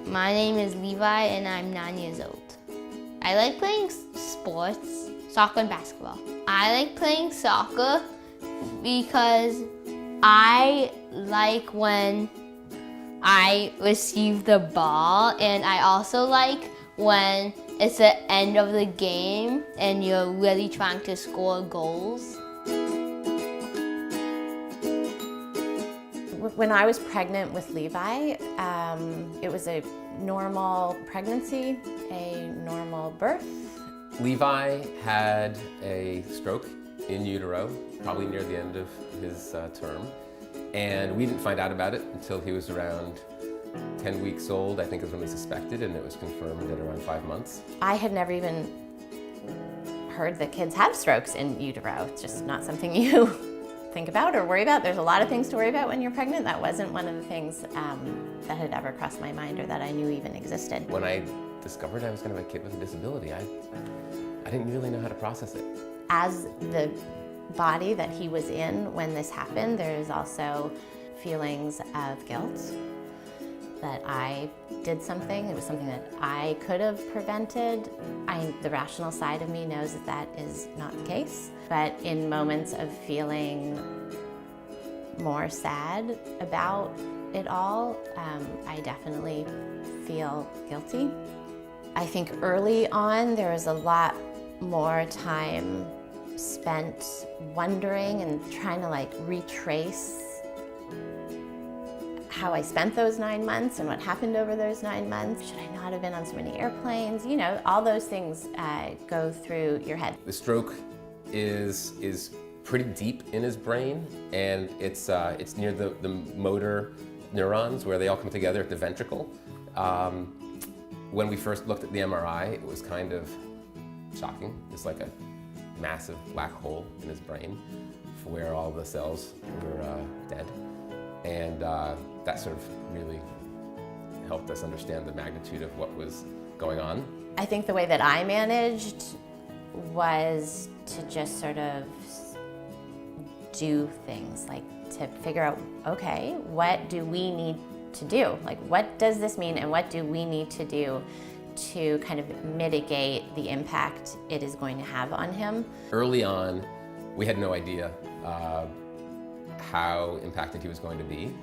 My name is Levi and I'm 9 years old. I like playing sports, soccer and basketball. I like playing soccer because I like when I receive the ball, and I also like when it's the end of the game and you're really trying to score goals. When I was pregnant with Levi, it was a normal pregnancy, a normal birth. Levi had a stroke in utero, probably near the end of his term. And we didn't find out about it until he was around 10 weeks old, I think is when we suspected, and it was confirmed at around 5 months. I had never even heard that kids have strokes in utero. It's just not something you think about or worry about. There's a lot of things to worry about when you're pregnant. That wasn't one of the things that had ever crossed my mind or that I knew even existed. When I discovered I was going to have a kid with a disability, I didn't really know how to process it. As the body that he was in when this happened, there's also feelings of guilt that I did something. It was something that I could have prevented. The rational side of me knows that that is not the case. But in moments of feeling more sad about it all, I definitely feel guilty. I think early on there was a lot more time spent wondering and trying to retrace how I spent those 9 months and what happened over those 9 months. Should I not have been on so many airplanes? You know, all those things go through your head. The stroke is pretty deep in his brain, and it's near the motor neurons where they all come together at the ventricle. When we first looked at the MRI, it was kind of shocking. It's like a massive black hole in his brain where all the cells were dead. And that sort of really helped us understand the magnitude of what was going on. I think the way that I managed was to just sort of do things, to figure out, okay, what do we need to do? What does this mean and what do we need to do to kind of mitigate the impact it is going to have on him? Early on, we had no idea how impacted he was going to be.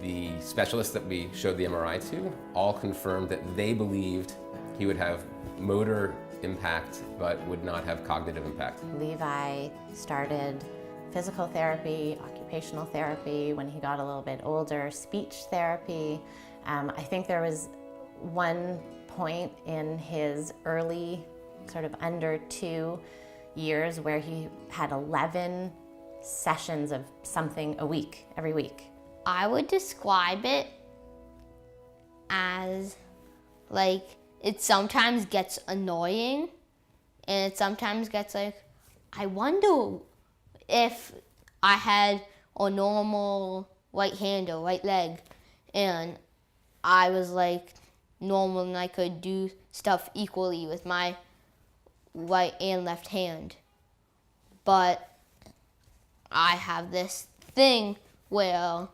The specialists that we showed the MRI to all confirmed that they believed he would have motor impact but would not have cognitive impact. Levi started physical therapy, occupational therapy. When he got a little bit older, speech therapy. I think there was one point in his early, sort of under 2 years, where he had 11 sessions of something a week, every week. I would describe it as it sometimes gets annoying, and it sometimes gets I wonder if I had a normal right hand or right leg and I was normal and I could do stuff equally with my right and left hand. But I have this thing where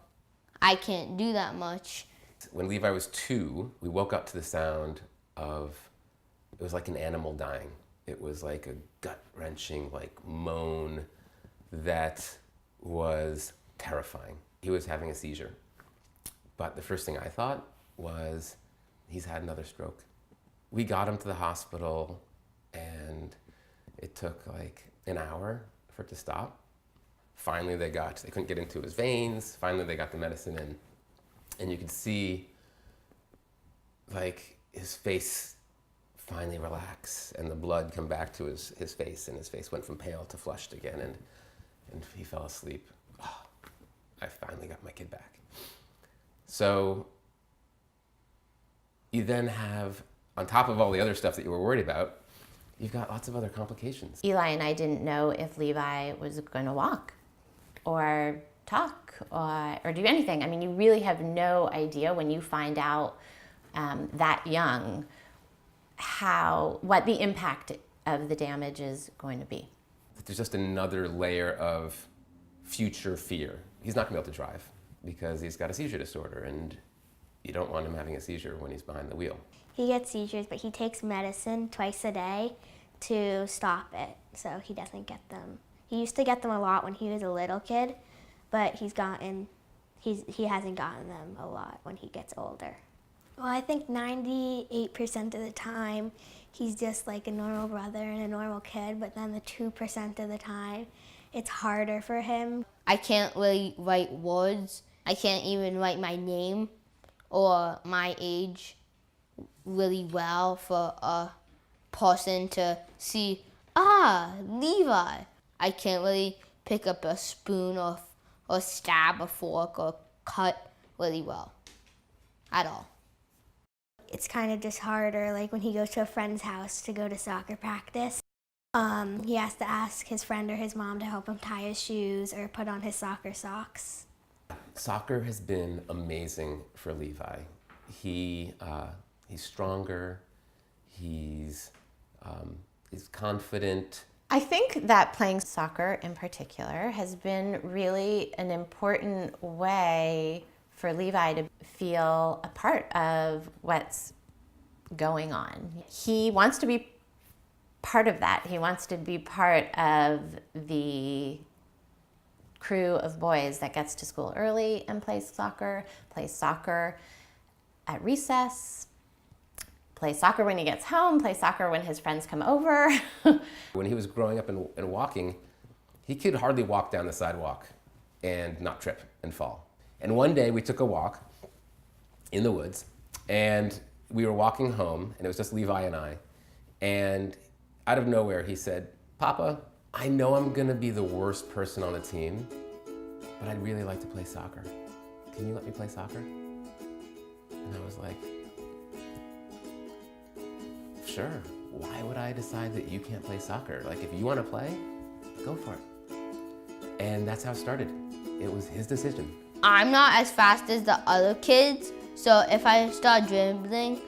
I can't do that much. When Levi was 2, we woke up to the sound of, it was like an animal dying. It was like a gut-wrenching moan that was terrifying. He was having a seizure. But the first thing I thought was, he's had another stroke. We got him to the hospital and it took an hour for it to stop. Finally they couldn't get into his veins. Finally they got the medicine in. And you could see his face finally relax and the blood come back to his face, and his face went from pale to flushed again, and he fell asleep. Oh, I finally got my kid back. So you then have, on top of all the other stuff that you were worried about, you've got lots of other complications. Eli and I didn't know if Levi was going to walk or talk or do anything. I mean, you really have no idea when you find out that young what the impact of the damage is going to be. There's just another layer of future fear. He's not going to be able to drive because he's got a seizure disorder, and you don't want him having a seizure when he's behind the wheel. He gets seizures, but he takes medicine twice a day to stop it, so he doesn't get them. He used to get them a lot when he was a little kid, but he hasn't gotten them a lot when he gets older. Well, I think 98% of the time, he's just like a normal brother and a normal kid, but then the 2% of the time, it's harder for him. I can't really write words. I can't even write my name or my age really well for a person to see, Levi. I can't really pick up a spoon or stab a fork or cut really well at all. It's kind of just harder, like when he goes to a friend's house to go to soccer practice. He has to ask his friend or his mom to help him tie his shoes or put on his soccer socks. Soccer has been amazing for Levi. He's stronger, he's confident. I think that playing soccer in particular has been really an important way for Levi to feel a part of what's going on. He wants to be part of that. He wants to be part of the crew of boys that gets to school early and plays soccer at recess, plays soccer when he gets home, plays soccer when his friends come over. When he was growing up and walking, he could hardly walk down the sidewalk and not trip and fall. And one day we took a walk in the woods, and we were walking home, and it was just Levi and I, and out of nowhere he said, "Papa, I know I'm gonna be the worst person on the team, but I'd really like to play soccer. Can you let me play soccer?" And I was like, sure. Why would I decide that you can't play soccer? Like, if you want to play, go for it. And that's how it started. It was his decision. I'm not as fast as the other kids, so if I start dribbling,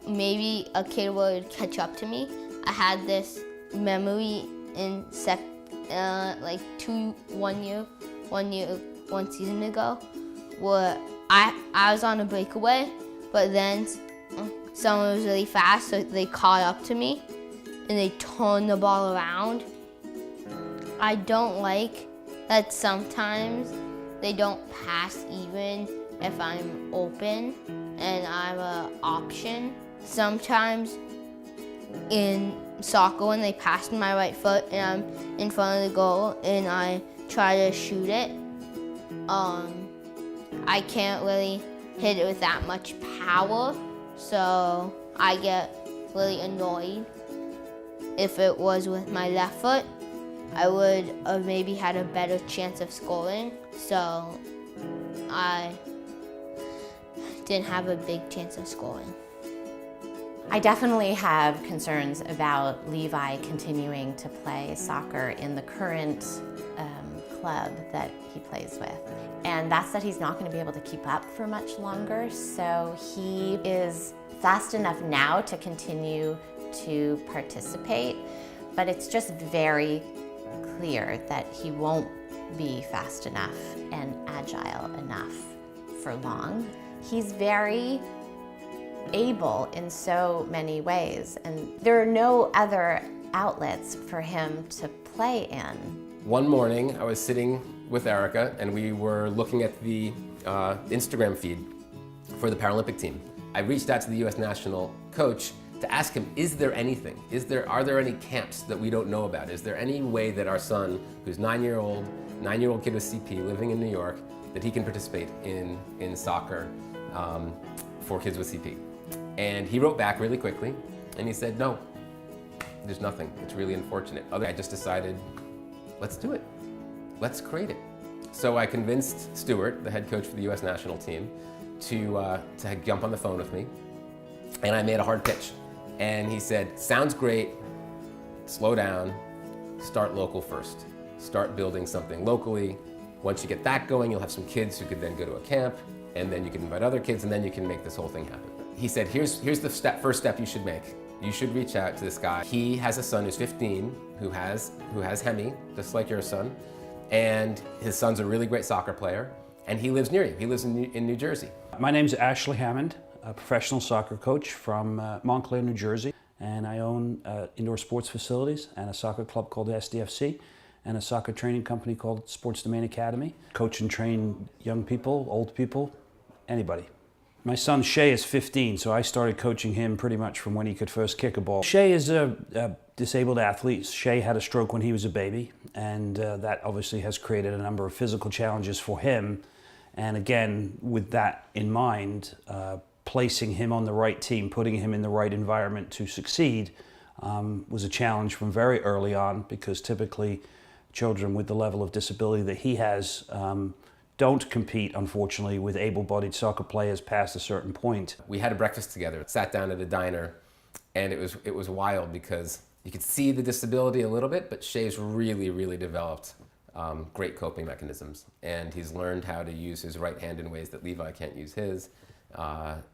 maybe a kid would catch up to me. I had this memory in one season ago, where I was on a breakaway, but then someone was really fast, so they caught up to me, and they turned the ball around. I don't like that sometimes they don't pass even if I'm open and I'm an option. Sometimes in soccer, when they pass my right foot and I'm in front of the goal and I try to shoot it, I can't really hit it with that much power, so I get really annoyed. If it was with my left foot, I would have maybe had a better chance of scoring, so I didn't have a big chance of scoring. I definitely have concerns about Levi continuing to play soccer in the current club that he plays with. And that's that he's not going to be able to keep up for much longer, so he is fast enough now to continue to participate, but it's just very clear that he won't be fast enough and agile enough for long. He's very able in so many ways, and there are no other outlets for him to play in. One morning, I was sitting with Erica, and we were looking at the Instagram feed for the Paralympic team. I reached out to the U.S. national coach to ask him, are there any camps that we don't know about? Is there any way that our son, who's 9-year-old kid with CP living in New York, that he can participate in soccer for kids with CP? And he wrote back really quickly, and he said, no, there's nothing. It's really unfortunate. I just decided, let's do it. Let's create it. So I convinced Stuart, the head coach for the U.S. national team, to jump on the phone with me, and I made a hard pitch. And he said, sounds great, slow down, start local first. Start building something locally. Once you get that going, you'll have some kids who could then go to a camp, and then you can invite other kids, and then you can make this whole thing happen. He said, here's the first step you should make. You should reach out to this guy. He has a son who's 15 who has Hemi, just like your son, and his son's a really great soccer player, And he lives near you. He lives in New Jersey. My name's Ashley Hammond, a professional soccer coach from Montclair, New Jersey. And I own indoor sports facilities and a soccer club called SDFC and a soccer training company called Sports Domain Academy. Coach and train young people, old people, anybody. My son Shay is 15, so I started coaching him pretty much from when he could first kick a ball. Shay is a disabled athlete. Shay had a stroke when he was a baby, and that obviously has created a number of physical challenges for him. And again, with that in mind, placing him on the right team, putting him in the right environment to succeed was a challenge from very early on, because typically children with the level of disability that he has don't compete, unfortunately, with able-bodied soccer players past a certain point. We had a breakfast together, sat down at a diner, and it was wild because you could see the disability a little bit, but Shay's really developed great coping mechanisms. And he's learned how to use his right hand in ways that Levi can't use his.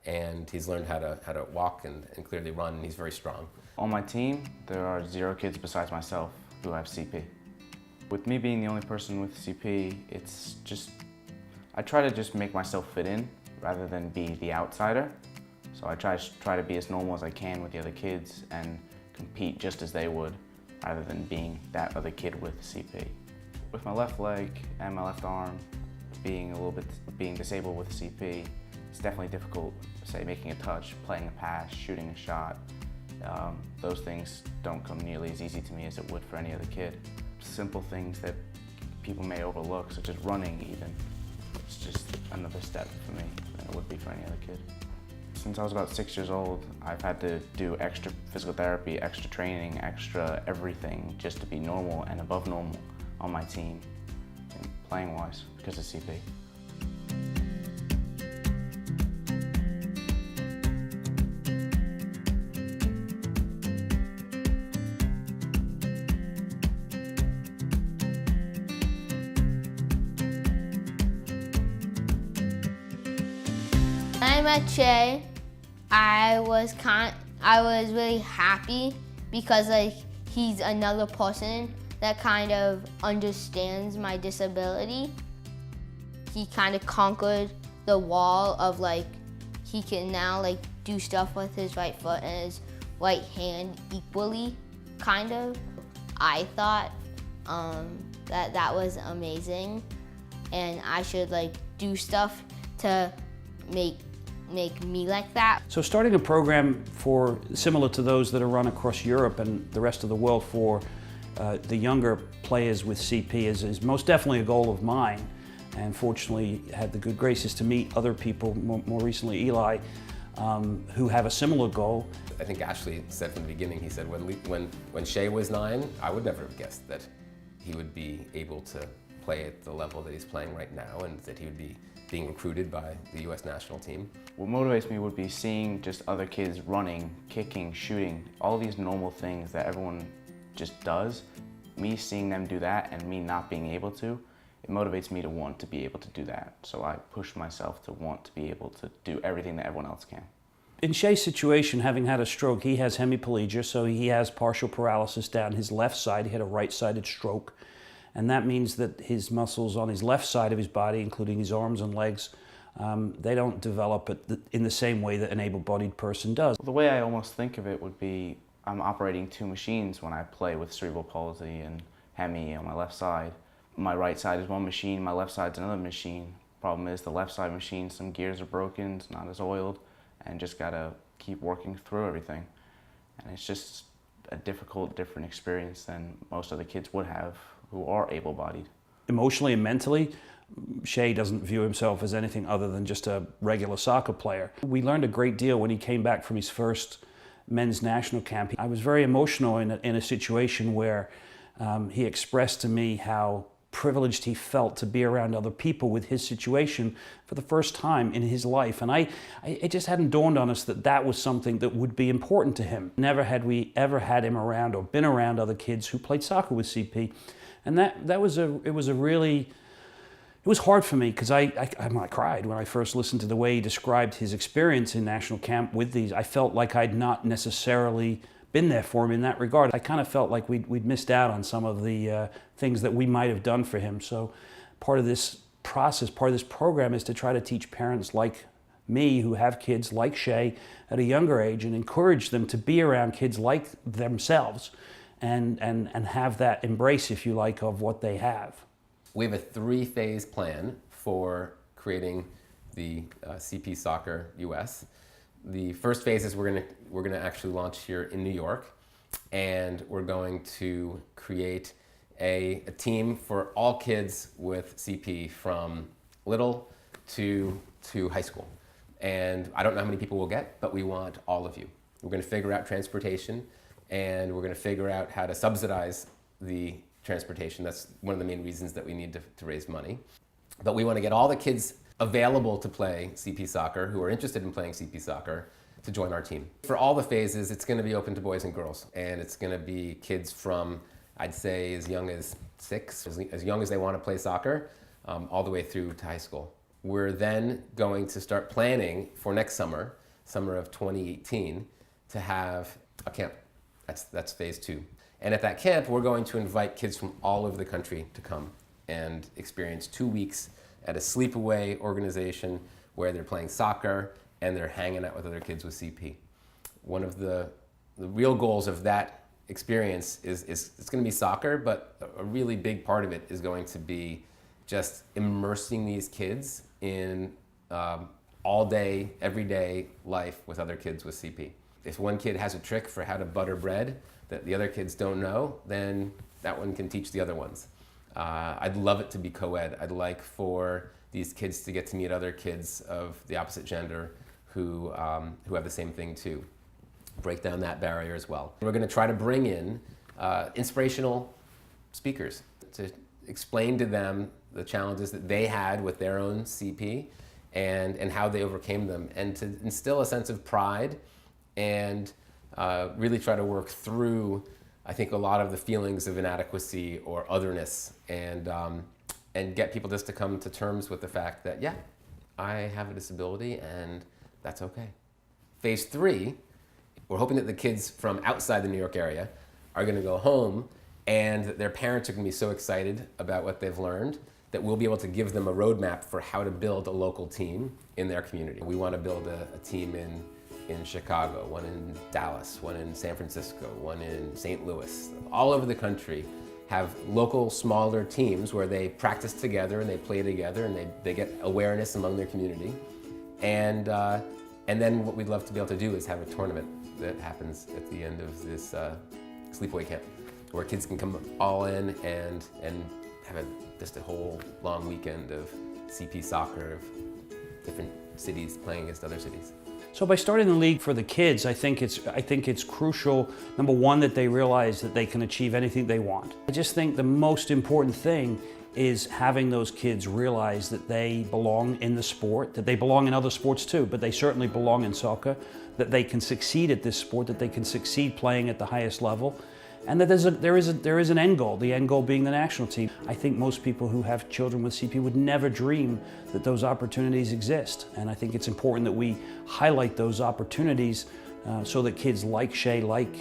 And he's learned how to walk and clearly run, and he's very strong. On my team, there are 0 kids besides myself who have CP. With me being the only person with CP, it's just, I try to just make myself fit in rather than be the outsider. So I try to be as normal as I can with the other kids and compete just as they would, rather than being that other kid with CP. With my left leg and my left arm being disabled with CP, it's definitely difficult, say making a touch, playing a pass, shooting a shot. Those things don't come nearly as easy to me as it would for any other kid. Simple things that people may overlook, such as running even. It's just another step for me than it would be for any other kid. Since I was about 6 years old, I've had to do extra physical therapy, extra training, extra everything just to be normal and above normal on my team, and playing-wise, because of CP. When I met Shay, I was really happy because he's another person that kind of understands my disability. He kind of conquered the wall of he can now do stuff with his right foot and his right hand equally, kind of. I thought that was amazing, and I should do stuff to make me like that. So starting a program similar to those that are run across Europe and the rest of the world for the younger players with CP is most definitely a goal of mine, and fortunately had the good graces to meet other people, more recently Eli, who have a similar goal. I think Ashley said from the beginning, he said when Shay was 9, I would never have guessed that he would be able to play at the level that he's playing right now, and that he would be being recruited by the US national team. What motivates me would be seeing just other kids running, kicking, shooting, all these normal things that everyone just does. Me seeing them do that and me not being able to, it motivates me to want to be able to do that. So I push myself to want to be able to do everything that everyone else can. In Shay's situation, having had a stroke, he has hemiplegia, so he has partial paralysis down his left side. He had a right-sided stroke. And that means that his muscles on his left side of his body, including his arms and legs, they don't develop in the same way that an able-bodied person does. The way I almost think of it would be I'm operating 2 machines when I play with cerebral palsy and hemi on my left side. My right side is one machine, my left side's another machine. Problem is the left side machine, some gears are broken, it's not as oiled, and just gotta keep working through everything. And it's just a different experience than most other kids would have who are able-bodied. Emotionally and mentally, Shay doesn't view himself as anything other than just a regular soccer player. We learned a great deal when he came back from his first men's national camp. I was very emotional in a situation where he expressed to me how privileged he felt to be around other people with his situation for the first time in his life. And it just hadn't dawned on us that was something that would be important to him. Never had we ever had him around or been around other kids who played soccer with CP. And it was hard for me because I cried when I first listened to the way he described his experience in national camp with these. I felt like I'd not necessarily been there for him in that regard. I kind of felt like we'd missed out on some of the things that we might have done for him. So part of this process, part of this program is to try to teach parents like me who have kids like Shay at a younger age and encourage them to be around kids like themselves and have that embrace, if you like, of what they have. We have a 3-phase plan for creating the CP Soccer US. The first phase is we're gonna actually launch here in New York, and we're going to create a team for all kids with CP from little to high school. And I don't know how many people we'll get, but we want all of you. We're going to figure out transportation, and we're going to figure out how to subsidize the transportation. That's one of the main reasons that we need to raise money. But we want to get all the kids available to play CP soccer, who are interested in playing CP soccer, to join our team. For all the phases, it's going to be open to boys and girls, and it's going to be kids from, I'd say, as young as 6, as young as they want to play soccer, all the way through to high school. We're then going to start planning for next summer of 2018, to have a camp. That's phase 2. And at that camp, we're going to invite kids from all over the country to come and experience 2 weeks at a sleepaway organization where they're playing soccer and they're hanging out with other kids with CP. One of the real goals of that experience is it's going to be soccer, but a really big part of it is going to be just immersing these kids in all day, everyday life with other kids with CP. If one kid has a trick for how to butter bread that the other kids don't know, then that one can teach the other ones. I'd love it to be co-ed. I'd like for these kids to get to meet other kids of the opposite gender who have the same thing too. Break down that barrier as well. We're going to try to bring in inspirational speakers to explain to them the challenges that they had with their own CP and how they overcame them, and to instill a sense of pride and really try to work through, I think, a lot of the feelings of inadequacy or otherness, and get people just to come to terms with the fact that, yeah, I have a disability and that's okay. Phase 3, we're hoping that the kids from outside the New York area are going to go home, and that their parents are going to be so excited about what they've learned that we'll be able to give them a roadmap for how to build a local team in their community. We want to build a team in Chicago, one in Dallas, one in San Francisco, one in St. Louis. All over the country have local smaller teams where they practice together and they play together and they get awareness among their community. And then what we'd love to be able to do is have a tournament that happens at the end of this sleepaway camp, where kids can come all in and have just a whole long weekend of CP soccer, of different cities playing against other cities. So by starting the league for the kids, I think it's crucial, number one, that they realize that they can achieve anything they want. I just think the most important thing is having those kids realize that they belong in the sport, that they belong in other sports too, but they certainly belong in soccer, that they can succeed at this sport, that they can succeed playing at the highest level, and that there is an end goal, the end goal being the national team. I think most people who have children with CP would never dream that those opportunities exist, and I think it's important that we highlight those opportunities so that kids like Shay, like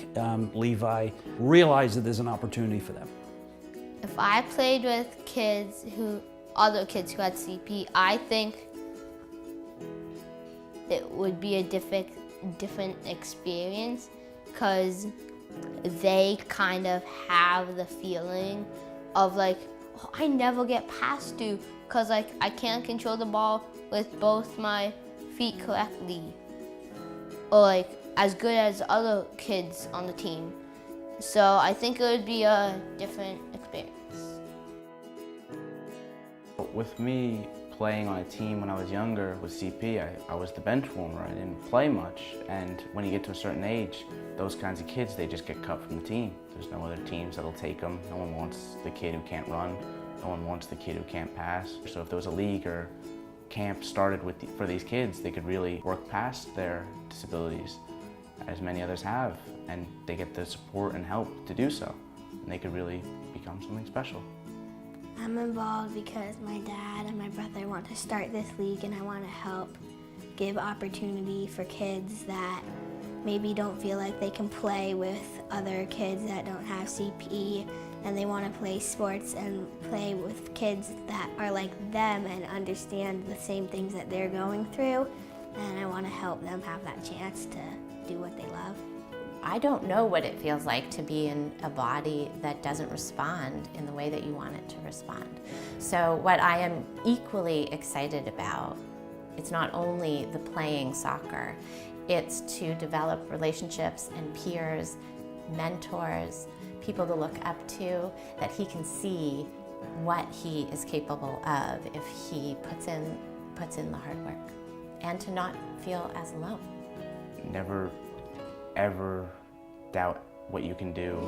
Levi, realize that there's an opportunity for them. If I played with other kids who had CP, I think it would be a different experience, because they kind of have the feeling of like, oh, I never get past you because like I can't control the ball with both my feet correctly, or like as good as other kids on the team. So I think it would be a different experience. With me playing on a team when I was younger with CP, I was the bench warmer. I didn't play much, and when you get to a certain age, those kinds of kids, they just get cut from the team. There's no other teams that'll take them. No one wants the kid who can't run. No one wants the kid who can't pass. So if there was a league or camp started for these kids, they could really work past their disabilities, as many others have, and they get the support and help to do so, and they could really become something special. I'm involved because my dad and my brother want to start this league, and I want to help give opportunity for kids that maybe don't feel like they can play with other kids that don't have CP, and they want to play sports and play with kids that are like them and understand the same things that they're going through, and I want to help them have that chance to do what they love. I don't know what it feels like to be in a body that doesn't respond in the way that you want it to respond. So what I am equally excited about, it's not only the playing soccer, it's to develop relationships and peers, mentors, people to look up to, that he can see what he is capable of if he puts in the hard work, and to not feel as alone. Never, ever doubt what you can do.